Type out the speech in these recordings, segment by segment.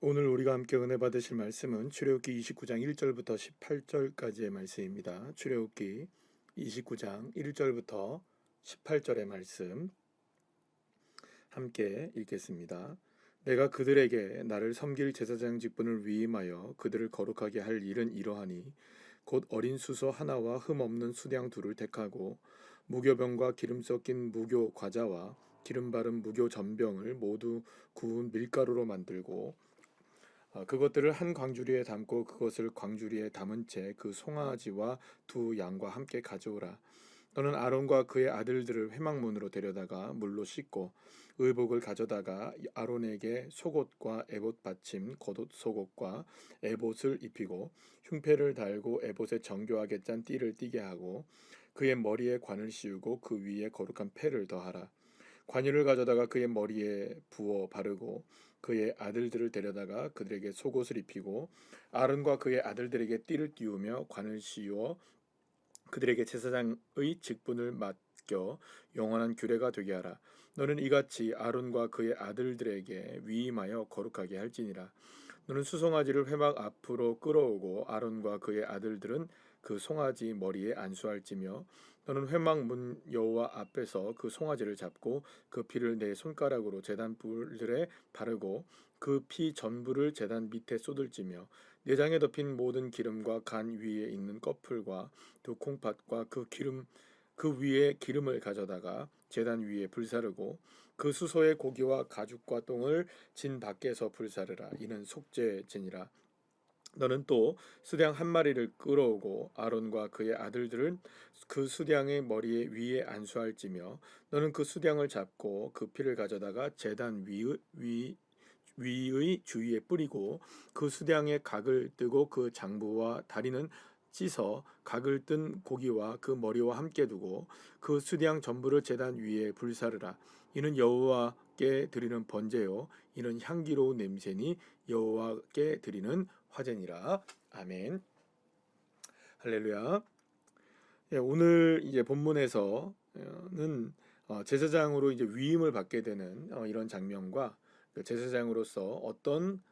오늘 우리가 함께 은혜 받으실 말씀은 출애굽기 29장 1절부터 18절까지의 말씀입니다. 출애굽기 29장 1절부터 18절의 말씀 함께 읽겠습니다. 내가 그들에게 나를 섬길 제사장 직분을 위임하여 그들을 거룩하게 할 일은 이러하니 곧 어린 수소 하나와 흠 없는 수량 둘을 택하고 무교병과 기름 섞인 무교 과자와 기름 바른 무교 전병을 모두 구운 밀가루로 만들고 그것들을 한 광주리에 담고 그것을 광주리에 담은 채 그 송아지와 두 양과 함께 가져오라. 너는 아론과 그의 아들들을 회막문으로 데려다가 물로 씻고 의복을 가져다가 아론에게 속옷과 에봇 받침 겉옷 속옷과 에봇을 입히고 흉패를 달고 에봇에 정교하게 짠 띠를 띠게 하고 그의 머리에 관을 씌우고 그 위에 거룩한 패를 더하라. 관유를 가져다가 그의 머리에 부어 바르고 그의 아들들을 데려다가 그들에게 속옷을 입히고 아론과 그의 아들들에게 띠를 띄우며 관을 씌워 그들에게 제사장의 직분을 맡겨 영원한 규례가 되게 하라. 너는 이같이 아론과 그의 아들들에게 위임하여 거룩하게 할지니라. 너는 수송아지를 회막 앞으로 끌어오고 아론과 그의 아들들은 그 송아지 머리에 안수할지며 너는 회막 문 여호와 앞에서 그 송아지를 잡고 그 피를 내 손가락으로 제단 뿔들에 바르고 그 피 전부를 제단 밑에 쏟을지며 내장에 덮인 모든 기름과 간 위에 있는 꺼풀과 두 콩팥과 그 위에 기름을 가져다가 제단 위에 불사르고 그 수소의 고기와 가죽과 똥을 진 밖에서 불사르라. 이는 속죄제니라. 너는 또 수량 한 마리를 끌어오고 아론과 그의 아들들은 그 수량의 머리에 위에 안수할지며 너는 그 수량을 잡고 그 피를 가져다가 제단 위의 주위에 뿌리고 그 수량의 각을 뜨고 그 장부와 다리는 찢어 각을 뜬 고기와 그 머리와 함께 두고 그 수량 전부를 제단 위에 불사르라. 이는 여호와께 드리는 번제요 이는 향기로운 냄새니 여호와께 드리는 화제니라. 아멘. 할렐루야. 예, 오늘 이제 본문에서는 제사장으로 이제 위임을 받게 되는 이런 장면과 그 제사장으로서 어떤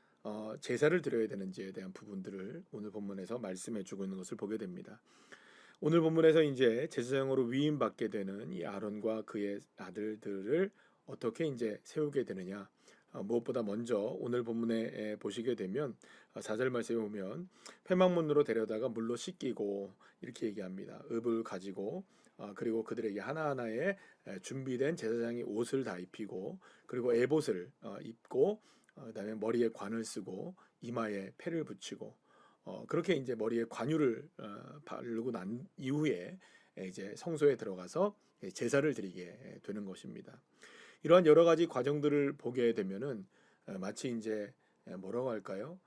제사를 드려야 되는지에 대한 부분들을 오늘 본문에서 말씀해 주고 있는 것을 보게 됩니다. 오늘 본문에서 이제 제사장으로 위임받게 되는 이 아론과 그의 아들들을 어떻게 이제 세우게 되느냐. 무엇보다 먼저 오늘 본문에 보시게 되면 4절 말씀에 보면 회막문으로 데려다가 물로 씻기고 이렇게 얘기합니다. 읍을 가지고 그리고 그들에게 하나하나의 준비된 제사장이 옷을 다 입히고 그리고 에봇을 입고 그다음에 머리에 관을 쓰고 이마에 패를 붙이고 그렇게 이제 머리에 관유를 바르고 난 이후에 이제 성소에 들어가서 제사를 드리게 되는 것입니다. 이러한 여러 가지 과정들을 보게 되면은 마치 이제 뭐라고 할까요?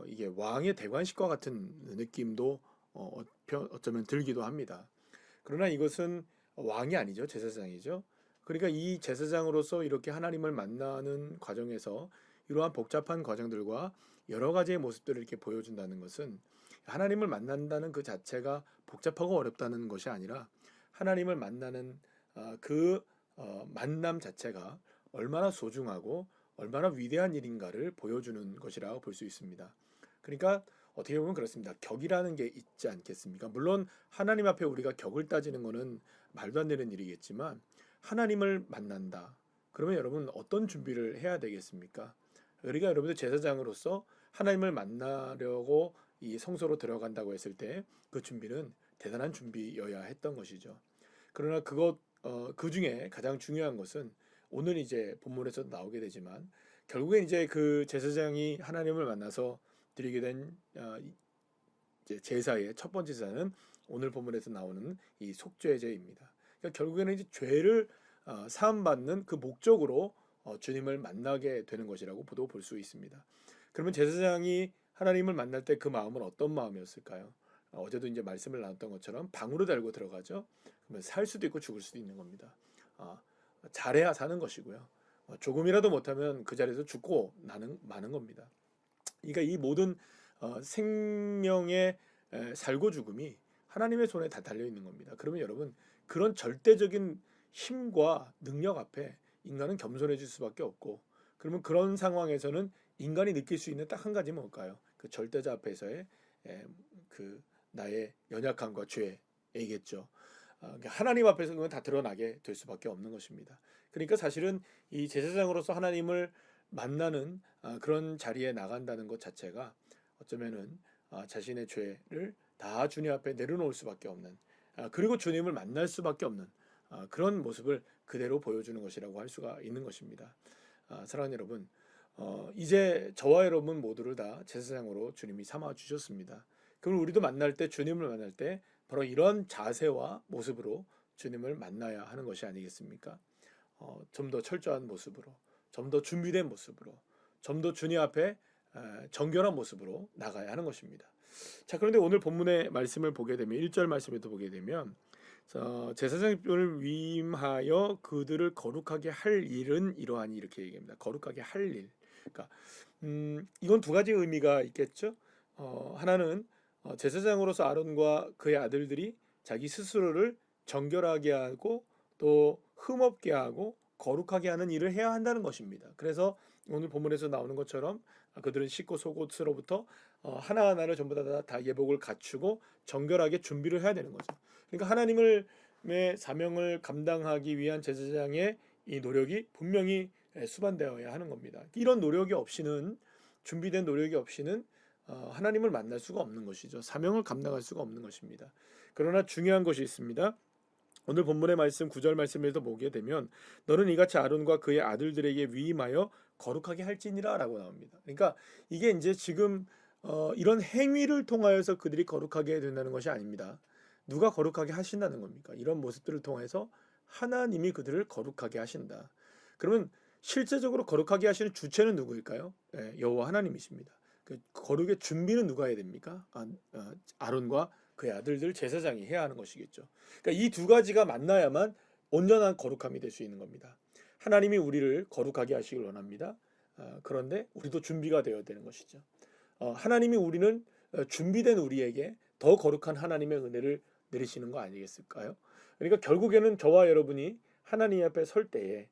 이게 왕의 대관식과 같은 느낌도 어쩌면 들기도 합니다. 그러나 이것은 왕이 아니죠. 제사장이죠. 그러니까 이 제사장으로서 이렇게 하나님을 만나는 과정에서 이러한 복잡한 과정들과 여러 가지의 모습들을 이렇게 보여준다는 것은 하나님을 만난다는 그 자체가 복잡하고 어렵다는 것이 아니라 하나님을 만나는 그 만남 자체가 얼마나 소중하고 얼마나 위대한 일인가를 보여주는 것이라고 볼 수 있습니다. 그러니까 어떻게 보면 그렇습니다. 격이라는 게 있지 않겠습니까? 물론 하나님 앞에 우리가 격을 따지는 것은 말도 안 되는 일이겠지만 하나님을 만난다. 그러면 여러분 어떤 준비를 해야 되겠습니까? 우리가 여러분들 제사장으로서 하나님을 만나려고 이 성소로 들어간다고 했을 때 그 준비는 대단한 준비여야 했던 것이죠. 그러나 그 중에 가장 중요한 것은 오늘 이제 본문에서 나오게 되지만 결국엔 이제 그 제사장이 하나님을 만나서 드리게 된 이제 제사의 첫 번째 제사는 오늘 본문에서 나오는 이 속죄제입니다. 그러니까 결국에는 이제 죄를 사함받는 그 목적으로 주님을 만나게 되는 것이라고 볼 수 있습니다. 그러면 제사장이 하나님을 만날 때 그 마음은 어떤 마음이었을까요? 어제도 이제 말씀을 나눴던 것처럼 방으로 달고 들어가죠. 그러면 살 수도 있고 죽을 수도 있는 겁니다. 잘해야 사는 것이고요. 조금이라도 못하면 그 자리에서 죽고 마는 겁니다. 그러니까 이 모든 생명의 살고 죽음이 하나님의 손에 다 달려 있는 겁니다. 그러면 여러분 그런 절대적인 힘과 능력 앞에 인간은 겸손해질 수밖에 없고 그러면 그런 상황에서는 인간이 느낄 수 있는 딱 한 가지 뭘까요? 그 절대자 앞에서의 그 나의 연약함과 죄이겠죠. 그러니까 하나님 앞에서 그건 다 드러나게 될 수밖에 없는 것입니다. 그러니까 사실은 이 제사장으로서 하나님을 만나는 그런 자리에 나간다는 것 자체가 어쩌면은 자신의 죄를 다 주님 앞에 내려놓을 수밖에 없는, 그리고 주님을 만날 수밖에 없는 그런 모습을 그대로 보여주는 것이라고 할 수가 있는 것입니다. 사랑하는 여러분, 이제 저와 여러분 모두를 다 제사장으로 주님이 삼아 주셨습니다. 그럼 우리도 만날 때, 주님을 만날 때 바로 이런 자세와 모습으로 주님을 만나야 하는 것이 아니겠습니까? 좀 더 철저한 모습으로, 좀 더 준비된 모습으로, 좀 더 주님 앞에 정결한 모습으로 나가야 하는 것입니다. 자, 그런데 오늘 본문의 말씀을 보게 되면 1절 말씀에도 보게 되면 제사장을 위임하여 그들을 거룩하게 할 일은 이러하니, 이렇게 얘기합니다. 거룩하게 할 일. 그러니까 이건 두 가지 의미가 있겠죠. 하나는 제사장으로서 아론과 그의 아들들이 자기 스스로를 정결하게 하고 또 흠없게 하고 거룩하게 하는 일을 해야 한다는 것입니다. 그래서 오늘 본문에서 나오는 것처럼 그들은 씻고 속옷으로부터 하나하나를 전부 다 예복을 갖추고 정결하게 준비를 해야 되는 거죠. 그러니까 하나님의 사명을 감당하기 위한 제사장의 이 노력이 분명히 수반되어야 하는 겁니다. 이런 노력이 없이는, 준비된 노력이 없이는 하나님을 만날 수가 없는 것이죠. 사명을 감당할 수가 없는 것입니다. 그러나 중요한 것이 있습니다. 오늘 본문의 말씀 9절 말씀에도 보게 되면 너는 이같이 아론과 그의 아들들에게 위임하여 거룩하게 할지니라 라고 나옵니다. 그러니까 이게 이제 지금 이런 행위를 통하여서 그들이 거룩하게 된다는 것이 아닙니다. 누가 거룩하게 하신다는 겁니까? 이런 모습들을 통해서 하나님이 그들을 거룩하게 하신다. 그러면 실제적으로 거룩하게 하시는 주체는 누구일까요? 여호와 하나님이십니다. 그 거룩의 준비는 누가 해야 됩니까? 아론과 그의 아들들 제사장이 해야 하는 것이겠죠. 그러니까 이 두 가지가 만나야만 온전한 거룩함이 될 수 있는 겁니다. 하나님이 우리를 거룩하게 하시길 원합니다. 그런데 우리도 준비가 되어야 되는 것이죠. 하나님이 우리는 준비된 우리에게 더 거룩한 하나님의 은혜를 내리시는 거 아니겠을까요? 그러니까 결국에는 저와 여러분이 하나님 앞에 설 때에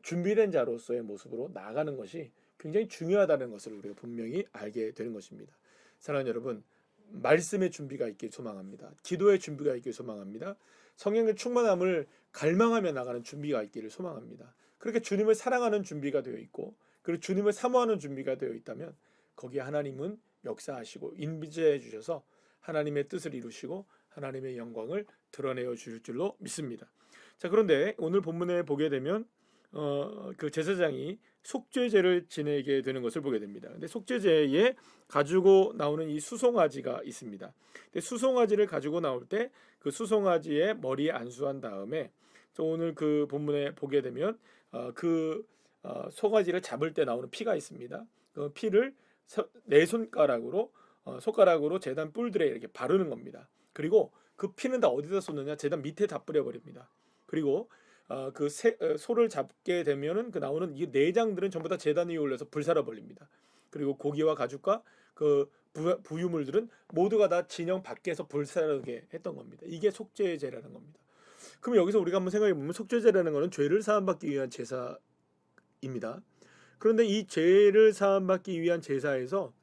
준비된 자로서의 모습으로 나아가는 것이 굉장히 중요하다는 것을 우리가 분명히 알게 되는 것입니다. 사랑하는 여러분, 말씀의 준비가 있길 소망합니다. 기도의 준비가 있길 소망합니다. 성령의 충만함을 갈망하며 나가는 준비가 있기를 소망합니다. 그렇게 주님을 사랑하는 준비가 되어 있고, 그리고 주님을 사모하는 준비가 되어 있다면 거기에 하나님은 역사하시고 인비제해 주셔서 하나님의 뜻을 이루시고 하나님의 영광을 드러내어 주실 줄로 믿습니다. 자, 그런데 오늘 본문에 보게 되면 그 제사장이 속죄제를 지내게 되는 것을 보게 됩니다. 근데 속죄제에 가지고 나오는 이 수송아지가 있습니다. 근데 수송아지를 가지고 나올 때 그 수송아지의 머리에 안수한 다음에 오늘 그 본문에 보게 되면 송아지를 잡을 때 나오는 피가 있습니다. 그 피를 네 손가락으로 제단 뿔들에 이렇게 바르는 겁니다. 그리고 그 피는 다 어디다 쏟느냐? 제단 밑에 다 뿌려버립니다. 그리고 소를 잡게 되면은 그 나오는 이 내장들은 전부 다 제단 위에 올려서 불사라 벌립니다. 그리고 고기와 가죽과 그 부유물들은 모두가 다 진영 밖에서 불사르게 했던 겁니다. 이게 속죄제라는 겁니다. 그럼 여기서 우리가 한번 생각해 보면 속죄제라는 것은 죄를 사함받기 위한 제사입니다. 그런데 이 죄를 사함받기 위한 제사에서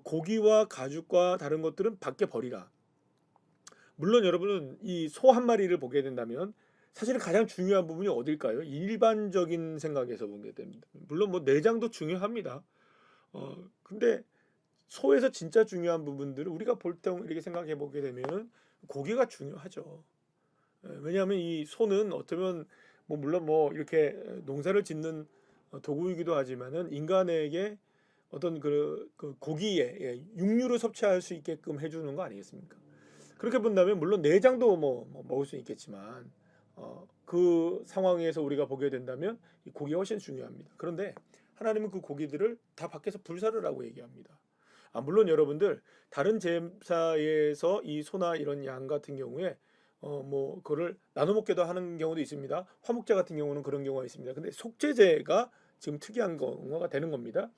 고기와 가죽과 다른 것들은 밖에 버리라. 물론 여러분은 이 소 한 마리를 보게 된다면 사실은 가장 중요한 부분이 어딜까요? 일반적인 생각에서 보게 됩니다. 물론 뭐 내장도 중요합니다. 근데 소에서 진짜 중요한 부분들을 우리가 보통 이렇게 생각해 보게 되면 고기가 중요하죠. 왜냐하면 이 소는 어쩌면 물론 이렇게 농사를 짓는 도구이기도 하지만은 인간에게 어떤 그 고기에 육류를 섭취할 수 있게끔 해주는 거 아니겠습니까? 그렇게 본다면 물론 내장도 먹을 수 있겠지만 그 상황에서 우리가 보게 된다면 이 고기가 훨씬 중요합니다. 그런데 하나님은 그 고기들을 다 밖에서 불사르라고 얘기합니다. 물론 여러분들 다른 제사에서 이 소나 이런 양 같은 경우에 그거를 나눠 먹기도 하는 경우도 있습니다. 화목제 같은 경우는 그런 경우가 있습니다. 근데 속죄제가 지금 특이한 경우가 되는 겁니다.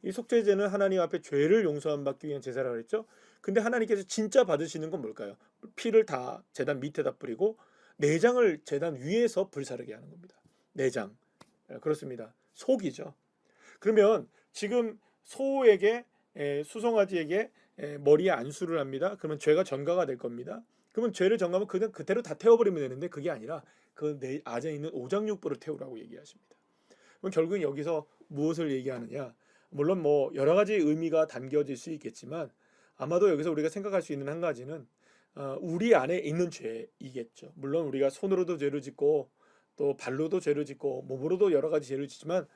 이 속죄제는 하나님 앞에 죄를 용서함 받기 위한 제사라고 했죠. 근데 하나님께서 진짜 받으시는 건 뭘까요? 피를 다 제단 밑에다 뿌리고 내장을 제단 위에서 불사르게 하는 겁니다. 내장. 그렇습니다. 속이죠. 그러면 지금 소에게 수송아지에게 머리에 안수를 합니다. 그러면 죄가 전가가 될 겁니다. 그러면 죄를 전가하면 그냥 그대로 다 태워버리면 되는데 그게 아니라 그 내 안에 있는 오장육부를 태우라고 얘기하십니다. 그럼 결국은 여기서 무엇을 얘기하느냐? 물론 뭐 여러 가지 의미가 담겨질 수 있겠지만 아마도 여기서 우리가 생각할 수 있는 한 가지는 우리 안에 있는 죄이겠죠. 물론 우리가 손으로도 죄를 짓고 또 발로도 죄를 짓고 몸으로도 여러 가지 죄를 짓지만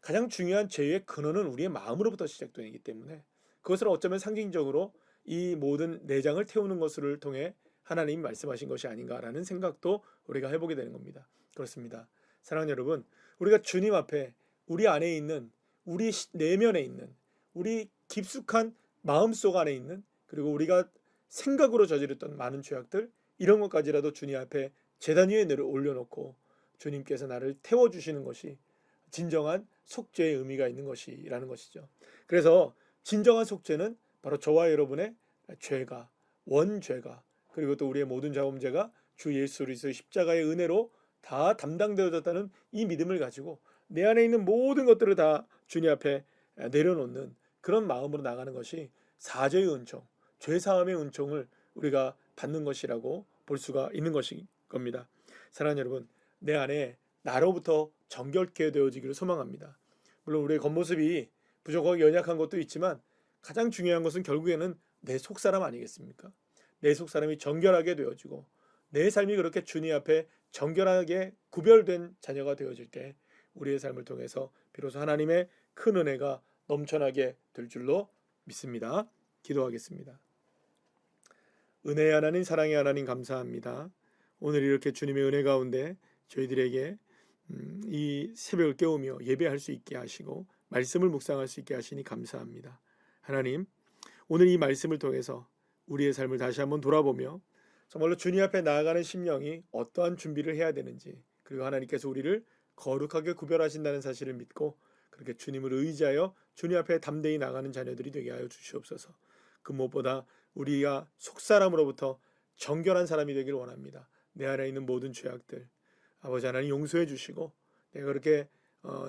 가장 중요한 죄의 근원은 우리의 마음으로부터 시작되기 때문에 그것을 어쩌면 상징적으로 이 모든 내장을 태우는 것을 통해 하나님이 말씀하신 것이 아닌가라는 생각도 우리가 해보게 되는 겁니다. 그렇습니다. 사랑하는 여러분, 우리가 주님 앞에 우리 안에 있는 우리 내면에 있는 우리 깊숙한 마음속 안에 있는 그리고 우리가 생각으로 저질렀던 많은 죄악들 이런 것까지라도 주님 앞에 제단 위에 올려놓고 주님께서 나를 태워주시는 것이 진정한 속죄의 의미가 있는 것이라는 것이죠. 그래서 진정한 속죄는 바로 저와 여러분의 죄가 원죄가 그리고 또 우리의 모든 자범죄가 주 예수 그리스도의 십자가의 은혜로 다 담당되어졌다는 이 믿음을 가지고 내 안에 있는 모든 것들을 다 주님 앞에 내려놓는 그런 마음으로 나가는 것이 사죄의 은총, 죄사함의 은총을 우리가 받는 것이라고 볼 수가 있는 것일 겁니다. 사랑하는 여러분, 내 안에 나로부터 정결케 되어지기를 소망합니다. 물론 우리의 겉모습이 부족하고 연약한 것도 있지만 가장 중요한 것은 결국에는 내 속사람 아니겠습니까? 내 속사람이 정결하게 되어지고 내 삶이 그렇게 주님 앞에 정결하게 구별된 자녀가 되어질 때 우리의 삶을 통해서 비로소 하나님의 큰 은혜가 넘쳐나게 될 줄로 믿습니다. 기도하겠습니다. 은혜의 하나님, 사랑의 하나님 감사합니다. 오늘 이렇게 주님의 은혜 가운데 저희들에게 이 새벽을 깨우며 예배할 수 있게 하시고 말씀을 묵상할 수 있게 하시니 감사합니다. 하나님, 오늘 이 말씀을 통해서 우리의 삶을 다시 한번 돌아보며 정말로 주님 앞에 나아가는 심령이 어떠한 준비를 해야 되는지 그리고 하나님께서 우리를 거룩하게 구별하신다는 사실을 믿고 그렇게 주님을 의지하여 주님 앞에 담대히 나가는 자녀들이 되게 하여 주시옵소서. 그 무엇보다 우리가 속사람으로부터 정결한 사람이 되기를 원합니다. 내 안에 있는 모든 죄악들 아버지 하나님 용서해 주시고 내가 그렇게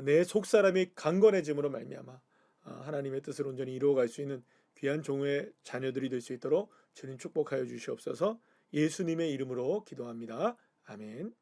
내 속사람이 강건해짐으로 말미암아 하나님의 뜻을 온전히 이루어갈 수 있는 귀한 종의 자녀들이 될 수 있도록 주님 축복하여 주시옵소서. 예수님의 이름으로 기도합니다. 아멘.